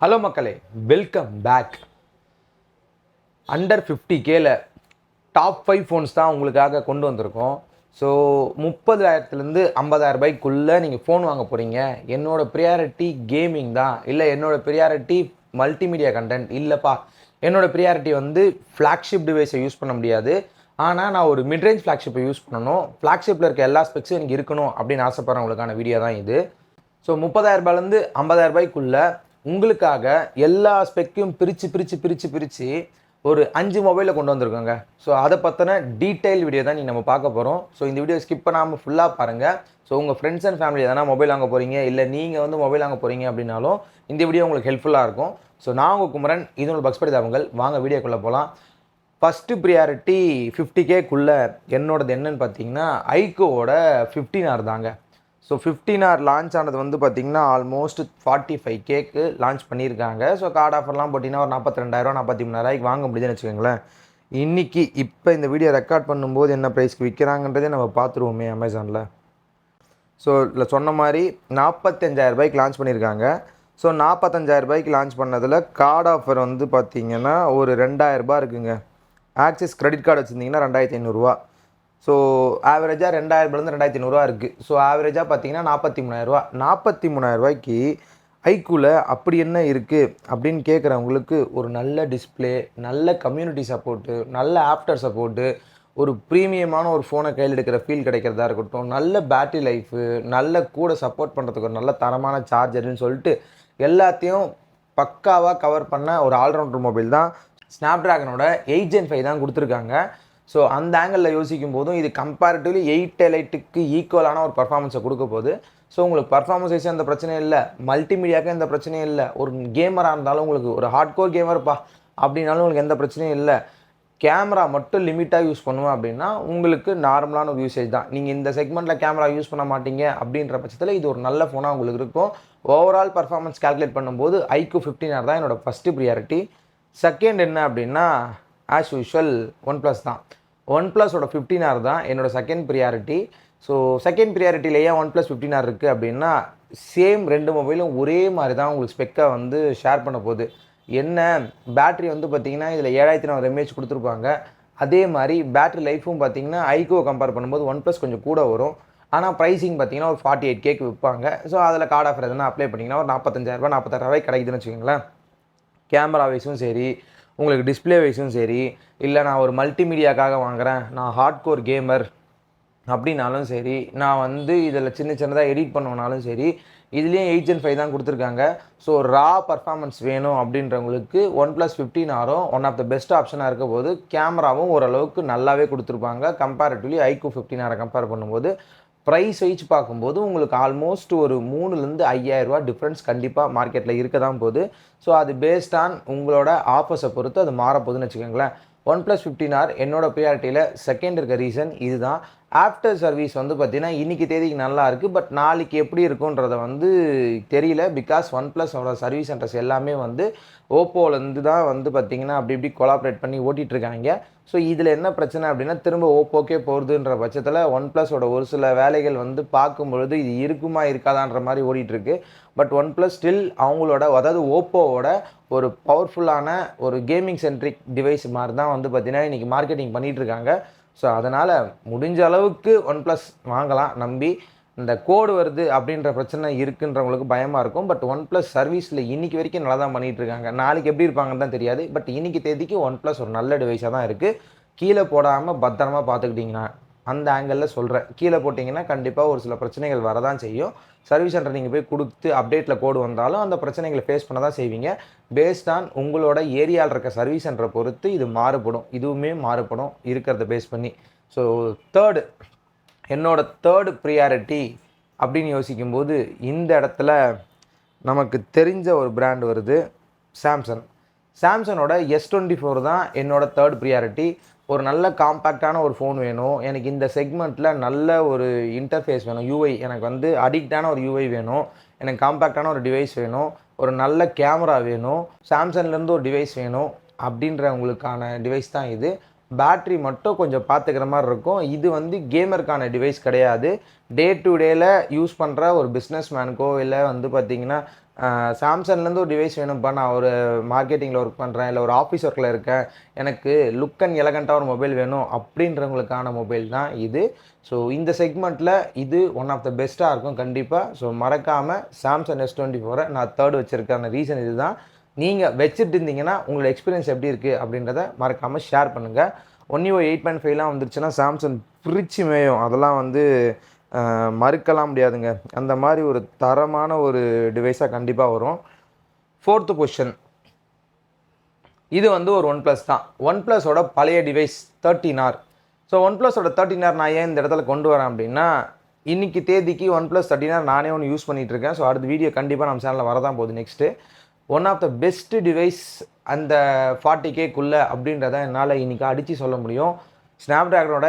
Hello மக்களே, welcome back. Under 50Kல top 5 phones தான் உங்களுக்காக கொண்டு வந்திருக்கோம். ஸோ 30,000லேருந்து 50,000 ரூபாய்க்குள்ளே நீங்கள் ஃபோன் வாங்க போகிறீங்க. என்னோடய ப்ரியாரிட்டி கேமிங் தான், இல்லை என்னோடய ப்ரியாரிட்டி மல்டிமீடியா கண்டென்ட் இல்லைப்பா, என்னோடய ப்ரியாரிட்டி வந்து ஃப்ளாக்ஷிப் டிவைஸை யூஸ் பண்ண முடியாது, ஆனால் நான் ஒரு மிட்ரேஞ்ச் ஃப்ளாக்ஷிப்பை யூஸ் பண்ணணும், ஃப்ளாக்ஷிப்பில் இருக்க எல்லா ஸ்பெக்ஸும் எனக்கு இருக்கணும் அப்படின்னு ஆசைப்படுறவங்களுக்கான வீடியோ தான் இது. ஸோ 30,000 ரூபாயிலேருந்து 50,000 ரூபாய்க்குள்ளே உங்களுக்காக எல்லா ஸ்பெக்கையும் பிரித்து ஒரு 5 மொபைலில் கொண்டு வந்திருக்கோங்க. ஸோ அதை பற்றின டீட்டெயில் வீடியோ தான் நீங்கள் நம்ம பார்க்க போகிறோம். ஸோ இந்த வீடியோ ஸ்கிப் பண்ணாமல் ஃபுல்லாக பாருங்கள். ஸோ உங்கள் ஃப்ரெண்ட்ஸ் அண்ட் ஃபேமிலி எதனா மொபைல் வாங்க போகிறீங்க, இல்லை நீங்கள் வந்து மொபைல் வாங்க போகிறீங்க அப்படின்னாலும் இந்த வீடியோ உங்களுக்கு ஹெல்ப்ஃபுல்லாக இருக்கும். ஸோ நான் உங்கள் குமரன், இது உங்களுக்கு பக்ஸ் படிதாபங்கள். வாங்க வீடியோக்குள்ளே போகலாம். ஃபஸ்ட்டு ப்ரியாரிட்டி 50Kக்குள்ளே என்னோடது என்னன்னு பார்த்தீங்கன்னா ஐக்கோவோட 15R தாங்க. ஸோ 15R லான்ச் ஆனது வந்து பார்த்திங்கன்னா ஆல்மோஸ்ட் 45Kக்கு லான்ச் பண்ணியிருக்காங்க. ஸோ கார்டு ஆஃபர்லாம் போட்டிங்கன்னா ஒரு 42,000 43,000 வாங்க முடியுதுன்னு வச்சுக்கோங்களேன். இன்றைக்கி இப்போ இந்த வீடியோ ரெக்கார்ட் பண்ணும்போது என்ன ப்ரைஸ்க்கு விற்கிறாங்கன்றதே நம்ம பார்த்துருவோமே அமேசானில். ஸோ இல்லை சொன்ன மாதிரி 45,000 ரூபாய்க்கு லான்ச் பண்ணியிருக்காங்க. ஸோ 45,000 ரூபாய்க்கு லான்ச் பண்ணதில் கார்டு ஆஃபர் வந்து பார்த்திங்கன்னா ஒரு 2,000 ரூபாய் இருக்குங்க. ஆக்சிஸ் கிரெடிட் கார்டு வச்சுருந்திங்கன்னா 2,500 ஸோ ஆவரேஜாக 2,000 2,500 இருக்குது. ஸோ ஆவரேஜாக பார்த்தீங்கன்னா 43,000 43,000 ரூபாய்க்கு ஐக்கூவில் அப்படி என்ன இருக்குது அப்படின்னு கேட்குறவங்களுக்கு ஒரு நல்ல டிஸ்பிளே, நல்ல கம்யூனிட்டி சப்போர்ட்டு, நல்ல ஆஃப்டர் சப்போர்ட்டு, ஒரு ப்ரீமியமான ஒரு ஃபோனை கையில் எடுக்கிற ஃபீல் கிடைக்கிறதா இருக்கட்டும், நல்ல பேட்டரி லைஃபு, நல்ல கூட சப்போர்ட் பண்ணுறதுக்கு ஒரு நல்ல தரமான சார்ஜர்னு சொல்லிட்டு எல்லாத்தையும் பக்காவாக கவர் பண்ண ஒரு ஆல்ரவுண்டர் மொபைல் தான். ஸ்னாப்ட்ராகனோட 8 Gen 5 தான் கொடுத்துருக்காங்க. ஸோ அந்த ஆங்கிளில் யோசிக்கும் போதும் இது கம்பேரிட்டிவ்லி 8 எலைட்டுக்கு ஈக்குவலான ஒரு பர்ஃபார்மன்ஸை கொடுக்க போகுது. ஸோ உங்களுக்கு பர்ஃபார்மன்ஸ் வைஸாக எந்த பிரச்சனையும் இல்லை, மல்டிமீடியாவுக்கு எந்த பிரச்சனையும் இல்லை, ஒரு கேமராக இருந்தாலும் உங்களுக்கு ஒரு ஹார்ட்கோர் கேமர்ப்பா அப்படின்னாலும் உங்களுக்கு எந்த பிரச்சனையும் இல்லை. கேமரா மட்டும் லிமிட்டாக யூஸ் பண்ணுவேன் அப்படின்னா உங்களுக்கு நார்மலான ஒரு யூசேஜ் தான். நீங்கள் இந்த செக்மெண்ட்டில் கேமரா யூஸ் பண்ண மாட்டீங்க அப்படின்ற பட்சத்தில் இது ஒரு நல்ல ஃபோனாக உங்களுக்கு இருக்கும். ஓவரால் பர்ஃபார்மன்ஸ் கால்குலேட் பண்ணும்போது ஐக்கூ 15R தான் என்னோடய ஃபஸ்ட்டு ப்ரியாரிட்டி. செகண்ட் என்ன அப்படின்னா ஆஸ் யூஷுவல் OnePlus தான். OnePlusோட 15R தான் என்னோடய செகண்ட் ப்ரியாரிட்டி. ஸோ செகண்ட் ப்ரியாரிட்டிலேயே OnePlus 15R இருக்குது அப்படின்னா சேம் 2 மொபைலும் ஒரே மாதிரி தான் உங்களுக்கு ஸ்பெக்கை வந்து ஷேர் பண்ண போகுது. என்ன பேட்ரி வந்து பார்த்திங்கன்னா இதில் 7400 mAh கொடுத்துருப்பாங்க. அதே மாதிரி பேட்ரி லைஃப்பும் பார்த்திங்கன்னா ஐக்கோ கம்பேர் பண்ணும்போது OnePlus கொஞ்சம் கூட வரும். ஆனால் ப்ரைஸிங் பார்த்திங்கன்னா ஒரு 48Kக்கு விற்பாங்க. ஸோ அதில் கார்டு ஆஃபர் எதுனா அப்ளை பண்ணிங்கன்னா ஒரு 45,000 46,000 கிடைக்குதுன்னு வச்சுக்கோங்களேன். கேமரா வைஸும் சரி, உங்களுக்கு டிஸ்பிளே வைஸும் சரி, இல்லை நான் ஒரு மல்டிமீடியாக்காக வாங்குகிறேன், நான் ஹார்ட்கோர் கேமர் அப்படின்னாலும் சரி, நான் வந்து இதில் சின்னதாக எடிட் பண்ணுவேனாலும் சரி, இதுலேயும் 8 Gen 5 தான் கொடுத்துருக்காங்க. ஸோ ரா பர்ஃபார்மன்ஸ் வேணும் அப்படின்றவங்களுக்கு OnePlus 15Rம் ஒன் ஆஃப் த பெஸ்ட் ஆப்ஷனாக இருக்க போது. கேமராவும் ஓரளவுக்கு நல்லாவே கொடுத்துருப்பாங்க கம்பேரிட்டிவ்லி ஐக்கூ 15R கம்பேர் பண்ணும்போது. ப்ரைஸ் வைச்சு பார்க்கும்போது உங்களுக்கு ஆல்மோஸ்ட் ஒரு 3,000 5,000 ரூபா டிஃப்ரென்ஸ் கண்டிப்பாக மார்க்கெட்டில் இருக்க தான் போகுது. ஸோ அது பேஸ்ட் ஆன் உங்களோட ஆஃபர்ஸை பொறுத்து அது மாறப்போகுதுன்னு வச்சுக்கோங்களேன். OnePlus 15R என்னோடய ப்ரியாரிட்டியில் செகண்ட் இருக்க ரீசன் இதுதான். ஆஃப்டர் சர்வீஸ் வந்து பார்த்திங்கன்னா இன்றைக்கி தேதிக்கு நல்லா இருக்குது, பட் நாளைக்கு எப்படி இருக்குன்றத வந்து தெரியல. பிகாஸ் OnePlusோட சர்வீஸ் சென்டர்ஸ் எல்லாமே வந்து ஓப்போலேருந்து தான் வந்து பார்த்திங்கன்னா அப்படி இப்படி கொலாபரேட் பண்ணி ஓட்டிகிட்ருக்காங்க. ஸோ இதில் என்ன பிரச்சனை அப்படின்னா திரும்ப ஓப்போக்கே போகிறதுன்ற பட்சத்தில் OnePlusோட ஒரு சில வேலைகள் வந்து பார்க்கும்பொழுது இது இருக்குமா இருக்காதான்ற மாதிரி ஓடிட்டுருக்கு. பட் OnePlus ஸ்டில் அவங்களோட, அதாவது ஓப்போவோட ஒரு பவர்ஃபுல்லான ஒரு கேமிங் சென்ட்ரிக் டிவைஸ் மாதிரி தான் வந்து பார்த்திங்கன்னா இன்றைக்கி மார்க்கெட்டிங் பண்ணிகிட்ருக்காங்க. ஸோ அதனால் முடிஞ்ச அளவுக்கு OnePlus வாங்கலாம் நம்பி. இந்த கோடு வருது அப்படின்ற பிரச்சனை இருக்குன்றவங்களுக்கு பயமாக இருக்கும். பட் OnePlus சர்வீஸில் இன்றைக்கி வரைக்கும் நல்லா தான் பண்ணிகிட்ருக்காங்க. நாளைக்கு எப்படி இருப்பாங்கன்னு தான் தெரியாது. பட் இன்றைக்கி தேதிக்கு OnePlus ஒரு நல்ல டிவைஸாக தான் இருக்குது. கீழே போடாமல் பத்திரமா பார்த்துக்கிட்டிங்கன்னா, அந்த ஆங்கிளில் சொல்கிறேன், கீழே போட்டிங்கன்னா கண்டிப்பாக ஒரு சில பிரச்சனைகள் வரதான் செய்யும். சர்வீஸ் சென்டர் நீங்கள் போய் கொடுத்து அப்டேட்டில் கோடு வந்தாலும் அந்த பிரச்சனைகளை ஃபேஸ் பண்ண தான் செய்வீங்க. பேஸ்ட் ஆன் உங்களோட ஏரியாவில் இருக்க சர்வீஸ் சென்டரை பொறுத்து இது மாறுபடும், இதுவுமே மாறுபடும் இருக்கிறத பேஸ் பண்ணி. ஸோ என்னோட தேர்டு ப்ரியாரிட்டி அப்படின்னு யோசிக்கும்போது இந்த இடத்துல நமக்கு தெரிஞ்ச ஒரு பிராண்ட் வருது, சாம்சங்கோட S24 தான் என்னோடய தேர்ட் ப்ரியாரிட்டி. ஒரு நல்ல காம்பேக்டான ஒரு ஃபோன் வேணும் எனக்கு. இந்த செக்மெண்ட்டில் நல்ல ஒரு இன்டர்ஃபேஸ் வேணும், யூஐ எனக்கு வந்து அடிக்டான ஒரு யூஐ வேணும், எனக்கு காம்பேக்டான ஒரு டிவைஸ் வேணும், ஒரு நல்ல கேமரா வேணும், சாம்சங்லேருந்து ஒரு டிவைஸ் வேணும் அப்படின்றவங்களுக்கான டிவைஸ் தான் இது. பேட்ரி மட்டும் கொஞ்சம் பார்த்துக்கிற மாதிரி இருக்கும். இது வந்து கேமருக்கான டிவைஸ் கிடையாது. டே டு டேயில் யூஸ் பண்ணுற ஒரு பிஸ்னஸ் மேனுக்கோ இல்லை வந்து பார்த்திங்கன்னா சாம்சங்லேருந்து ஒரு டிவைஸ் வேணும்ப்பா, நான் ஒரு மார்க்கெட்டிங்கில் ஒர்க் பண்ணுறேன், இல்லை ஒரு ஆஃபீஸ் ஒர்க்கில் இருக்கேன், எனக்கு லுக் அண்ட் எலகண்ட்டாக ஒரு மொபைல் வேணும் அப்படின்றவங்களுக்கான மொபைல் தான் இது. ஸோ இந்த செக்மெண்ட்டில் இது ஒன் ஆஃப் த பெஸ்ட்டாக இருக்கும் கண்டிப்பாக. ஸோ மறக்காமல் சாம்சங் S24 நான் தேர்ட் வச்சுருக்கான ரீசன் இது தான். நீங்கள் வச்சுட்டு இருந்தீங்கன்னா உங்களோட எக்ஸ்பீரியன்ஸ் எப்படி இருக்குது அப்படின்றத மறக்காமல் ஷேர் பண்ணுங்கள். ஒன்லி 8.5லாம் வந்துருச்சுன்னா சாம்சங் பிரிச்சு மேயும், அதெல்லாம் வந்து மறுக்கலாம் முடியாதுங்க. அந்த மாதிரி ஒரு தரமான ஒரு டிவைஸாக கண்டிப்பாக வரும். 4th பொசிஷன் இது வந்து ஒரு OnePlus தான். OnePlusோட பழைய டிவைஸ் 13R. ஸோ OnePlusோட 13R நான் ஏன் இந்த இடத்துல கொண்டு வரேன் அப்படின்னா, இன்றைக்கி தேதிக்கு OnePlus 13R நானே ஒன்று யூஸ் பண்ணிகிட்ருக்கேன். ஸோ அடுத்த வீடியோ கண்டிப்பாக நம்ம சேனலில் வரதான் போகுது next. One of the best device அந்த 40Kக்குள்ளே அப்படின்றத என்னால் இன்றைக்கி அடித்து சொல்ல முடியும். ஸ்னாப்ட்ராகனோட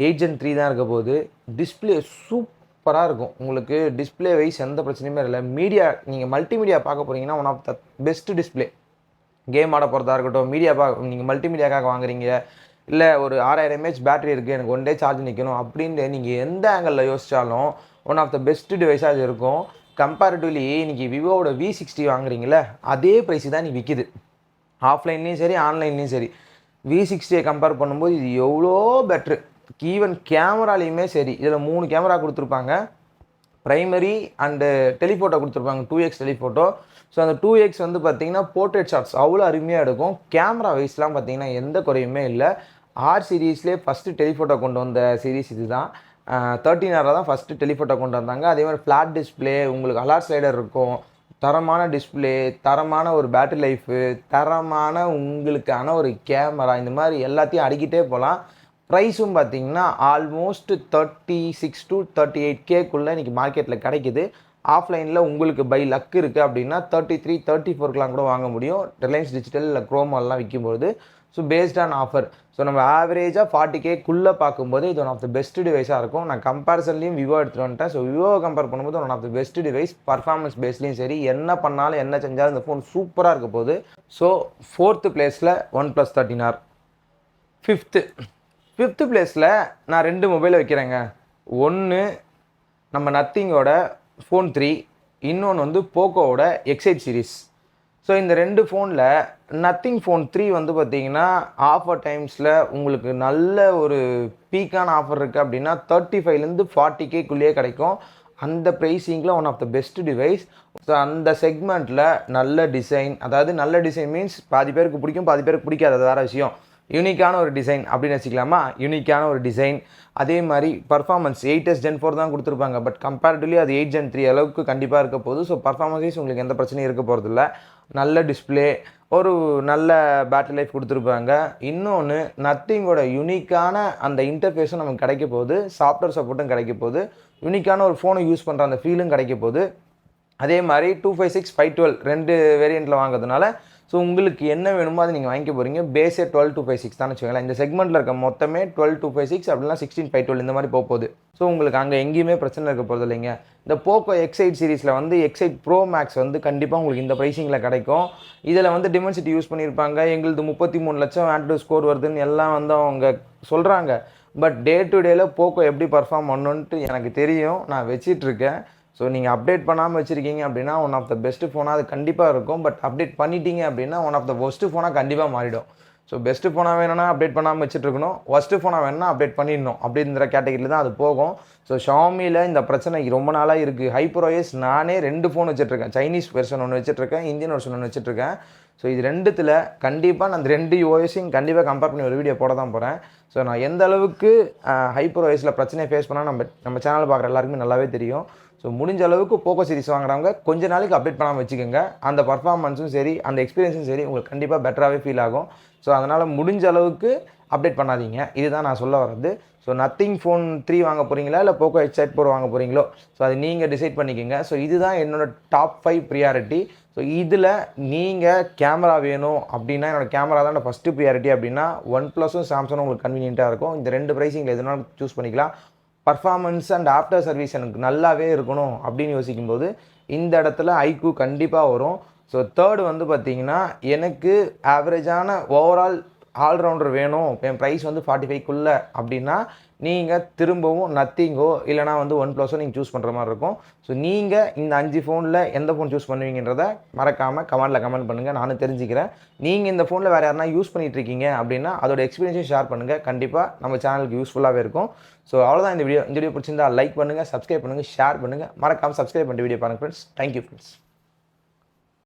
8 Gen 3 தான் இருக்க போகுது. டிஸ்பிளே சூப்பராக இருக்கும். உங்களுக்கு டிஸ்பிளே வைஸ் எந்த பிரச்சனையுமே இல்லை. மீடியா நீங்கள் மல்டிமீடியா பார்க்க போகிறீங்கன்னா one of the best display. Game ஆட போகிறதா இருக்கட்டும், மீடியா நீங்கள் மல்டிமீடியாக்காக வாங்குறீங்க, இல்லை ஒரு 6000 mAh பேட்டரி இருக்குது, எனக்கு 1 day சார்ஜ் நிற்கணும் அப்படின்ட்டு நீங்கள் எந்த ஆங்கிளில் யோசித்தாலும் ஒன் ஆஃப் த பெஸ்ட் டிவைஸாக அது இருக்கும். கம்பேரிட்டிவ்லி இன்றைக்கி விவோவோட V60 வாங்குறீங்களே அதே ப்ரைஸு தான் நீ விற்கிது. ஆஃப்லைன்லேயும் சரி ஆன்லைன்லேயும் சரி V60 கம்பேர் பண்ணும்போது இது எவ்வளோ பெட்ரு. ஈவன் கேமராலேயுமே சரி, இதில் 3 கேமரா கொடுத்துருப்பாங்க. ப்ரைமரி அண்டு டெலிஃபோட்டோ கொடுத்துருப்பாங்க, 2x டெலிஃபோட்டோ. ஸோ அந்த 2x வந்து பார்த்திங்கன்னா போர்ட்ரேட் ஷாட்ஸ் அவ்வளோ அருமையாக எடுக்கும். கேமரா வைஸ்லாம் பார்த்திங்கன்னா எந்த குறையுமே இல்லை. R சீரீஸ்லேயே ஃபஸ்ட்டு டெலிஃபோட்டோ கொண்டு வந்த சீரீஸ் இது தான். 13R தான் ஃபஸ்ட்டு டெலிஃபோட்டோ கொண்டு வந்தாங்க. அதே மாதிரி ஃப்ளாட் டிஸ்பிளே, உங்களுக்கு அலார்ட் ஸ்லைடர் இருக்கும், தரமான டிஸ்பிளே, தரமான ஒரு பேட்டரி லைஃபு, தரமான உங்களுக்கான ஒரு கேமரா, இந்த மாதிரி எல்லாத்தையும் அடிக்கிட்டே போகலாம். ப்ரைஸும் பார்த்திங்கன்னா ஆல்மோஸ்ட் 36 to 38Kக்குள்ளே இன்றைக்கி மார்க்கெட்டில் கிடைக்கிது. ஆஃப்லைனில் உங்களுக்கு பை லக் இருக்குது அப்படின்னா 33, 34க்கெலாம் கூட வாங்க முடியும். ரிலையன்ஸ் டிஜிட்டல் இல்லை குரோமால்லாம் விற்கும்போது. So based on offer. So நம்ம ஆவரேஜாக 40Kக்குள்ளே பார்க்கும்போது இது ஒன் ஆஃப் த பெஸ்ட் டிவைஸாக இருக்கும். நான் கம்பேரிசன்லேயும் விவோ எடுத்துகிட்டு வந்துட்டேன். ஸோ விவோவை கம்பேர் பண்ணும்போது one of the best device. Performance பேஸ்லேயும் சரி, என்ன பண்ணாலும் என்ன செஞ்சாலும் இந்த ஃபோன் சூப்பராக இருக்க போகுது. ஸோ 4th பிளேஸில் OnePlus 13R. 5th பிளேஸில் நான் 2 மொபைலை வைக்கிறேங்க. ஒன்று நம்ம நத்திங்கோட ஃபோன் 3, இன்னொன்று வந்து போக்கோவோட X8 சீரீஸ். ஸோ இந்த 2 ஃபோனில் நத்திங் ஃபோன் 3 வந்து பார்த்திங்கன்னா ஆஃபர் டைம்ஸில் உங்களுக்கு நல்ல ஒரு பீக்கான ஆஃபர் இருக்குது அப்படின்னா 35லேருந்து 40Kக்குள்ளேயே கிடைக்கும். அந்த ப்ரைஸிங்கில் one of the best device. So அந்த செக்மெண்ட்டில் நல்ல டிசைன், அதாவது நல்ல டிசைன் மீன்ஸ் பாதி பேருக்கு பிடிக்கும், பாதி பேருக்கு பிடிக்காது, அது வேறு விஷயம். யூனிக்கான ஒரு டிசைன் அப்படின்னு வச்சுக்கலாமா, யூனிக்கான ஒரு டிசைன். அதே மாதிரி பர்ஃபார்மன்ஸ் 8s Gen 4 தான் கொடுத்துருப்பாங்க. பட் கம்பேரிட்டிவ்லி அது 8 Gen 3 அளவுக்கு கண்டிப்பாக இருக்க போகுது. ஸோ பர்ஃபார்மன்ஸைஸ் உங்களுக்கு எந்த பிரச்சனையும் இருக்க போகிறதில்ல. நல்ல டிஸ்பிளே, ஒரு நல்ல பேட்டரி லைஃப் கொடுத்துருப்பாங்க. இன்னொன்று நத்திங்கோட யூனிக்கான அந்த இன்டர்ஃபேஸும் நமக்கு கிடைக்க போகுது, சாஃப்ட்வேர் சப்போர்ட்டும் கிடைக்க போகுது, யூனிக்கான ஒரு ஃபோனை யூஸ் பண்ணுற அந்த ஃபீலும் கிடைக்க போகுது. அதே மாதிரி 256, 512 2 வேரியண்ட்டில் வாங்குறதுனால ஸோ உங்களுக்கு என்ன வேணுமோ அதை நீங்கள் வாங்கிக்க போகிறீங்க. பேஸே 12256 தான் வச்சுக்கோங்களேன். இந்த செக்மெண்ட்டில் இருக்க மொத்தமே 12256 அப்படின்னா 16, 512 இந்த மாதிரி போகுது. ஸோ உங்களுக்கு அங்கே எங்கேயுமே பிரச்சனை இருக்க போகிறது இல்லைங்க. இந்த போக்கோ X8 சீரீஸில் வந்து X8 Pro Max வந்து கண்டிப்பாக உங்களுக்கு இந்த ப்ரைஸிங்கில் கிடைக்கும். இதில் வந்து டிமென்சிட்டி யூஸ் பண்ணியிருப்பாங்க. எங்களுக்கு 33 லட்சம் ஆண்ட்ராய்டு ஸ்கோர் வருதுன்னு எல்லாம் வந்து அவங்க சொல்கிறாங்க. பட் டே டு டேயில் போக்கோ எப்படி பர்ஃபார்ம் பண்ணணுன்ட்டு எனக்கு தெரியும், நான் வச்சிட்ருக்கேன். ஸோ நீங்கள் அப்டேட் பண்ணாமல் வச்சுருக்கீங்க அப்படின்னா ஒன் ஆஃப் த பெஸ்ட்டு ஃபோனாக அது கண்டிப்பாக இருக்கும். பட் அப்டேட் பண்ணிட்டீங்க அப்படின்னா ஒன் ஆஃப் த ஒஸ்ட்டு ஃபோனாக கண்டிப்பாக மாறிடும். ஸோ பெஸ்ட்டு ஃபோனாக வேணும்னா அப்டேட் பண்ணாமல் வச்சுட்ருக்கணும், ஒஸ்ட்டு ஃபோனாக வேணும்னா அப்டேட் பண்ணிடணும் அப்படின்ற கேட்டகரியில் தான் அது போகும். ஸோ ஷாமியில் இந்த பிரச்சனை ரொம்ப நாளாக இருக்குது. HyperOS நானே 2 ஃபோன் வச்சுட்ருக்கேன். சைனீஸ் வெர்ஷன் ஒன்று வச்சுட்ருக்கேன், இந்தியன் வெர்ஷன் ஒன்று வச்சுட்ருக்கேன். ஸோ இது 2த்தில் கண்டிப்பாக நான் அந்த 2 OSையும் கண்டிப்பாக கம்பேர் பண்ணி ஒரு வீடியோ போட தான் போகிறேன். ஸோ நான் எந்த அளவுக்கு HyperOSல பிரச்சனையை ஃபேஸ் பண்ணால் நம்ம சேனல் பார்க்குற எல்லாருக்குமே நல்லாவே தெரியும். ஸோ முடிஞ்ச அளவுக்கு போக்கோ சீரிஸ் வாங்குறவங்க கொஞ்ச நாளைக்கு அப்டேட் பண்ணாமல் வச்சுக்கோங்க. அந்த பர்ஃபார்மன்ஸும் சரி, அந்த எக்ஸ்பீரியன்ஸும் சரி உங்களுக்கு கண்டிப்பாக பெட்டராகவே ஃபீல் ஆகும். ஸோ அதனால் முடிஞ்ச அளவுக்கு அப்டேட் பண்ணாதீங்க, இதுதான் நான் சொல்ல வர்றது. ஸோ நத்திங் ஃபோன் 3 வாங்க போகிறீங்களா இல்லை போக்கோ X8 Pro வாங்க போகிறீங்களோ, ஸோ அது நீங்கள் டிசைட் பண்ணிக்கோங்க. ஸோ இதுதான் என்னோடய டாப் 5 ப்ரியாரிட்டி. ஸோ இதில் நீங்கள் கேமரா வேணும் அப்படின்னா என்னோடய கேமரா தான் ஃபஸ்ட்டு ப்ரியாரிட்டி. அப்படின்னா OnePlusம் சாம்சங்கும் உங்களுக்கு கன்வீனியண்ட்டாக இருக்கும். இந்த 2 ப்ரைஸிங்கில் எதுனாலும் சூஸ் பண்ணிக்கலாம். பர்ஃபார்மன்ஸ் அண்ட் ஆஃப்டர் சர்வீஸ் எனக்கு நல்லாவே இருக்கணும் அப்படின்னு யோசிக்கும்போது இந்த இடத்துல iQOO கண்டிப்பாக வரும். ஸோ தேர்டு வந்து பார்த்திங்கன்னா எனக்கு ஆவரேஜான ஓவரால் ஆல்ரவுண்டர் வேணும், என் ப்ரைஸ் வந்து 45க்குள்ளே அப்படின்னா நீங்கள் திரும்பவும் நத்திங்கோ இல்லைனா வந்து ஒன் ப்ளஸோ நீங்கள் சூஸ் பண்ணுற மாதிரி இருக்கும். ஸோ நீங்கள் இந்த 5 ஃபோனில் எந்த ஃபோன் சூஸ் பண்ணுவீங்கன்றத மறக்காமல் கமெண்ட் பண்ணுங்கள், நானும் தெரிஞ்சுக்கிறேன். நீங்கள் இந்த ஃபோனில் வேறு யாருனா யூஸ் பண்ணிகிட்டு இருக்கீங்க அப்படின்னா அதோட எக்ஸ்பீரியன்ஸையும் ஷேர் பண்ணுங்கள். கண்டிப்பாக நம்ம சேனலுக்கு யூஸ்ஃபுல்லாகவே இருக்கும். ஸோ அவ்வளோதான் இந்த வீடியோ பிடிச்சிருந்தா லைக் பண்ணுங்கள், சப்ஸ்கிரைப் பண்ணுங்கள், ஷேர் பண்ணுங்கள். மறக்காமல் சப்ஸ்கிரைப் பண்ணிட்டு வீடியோ பாருங்கள் ஃப்ரெண்ட்ஸ். Thank you friends.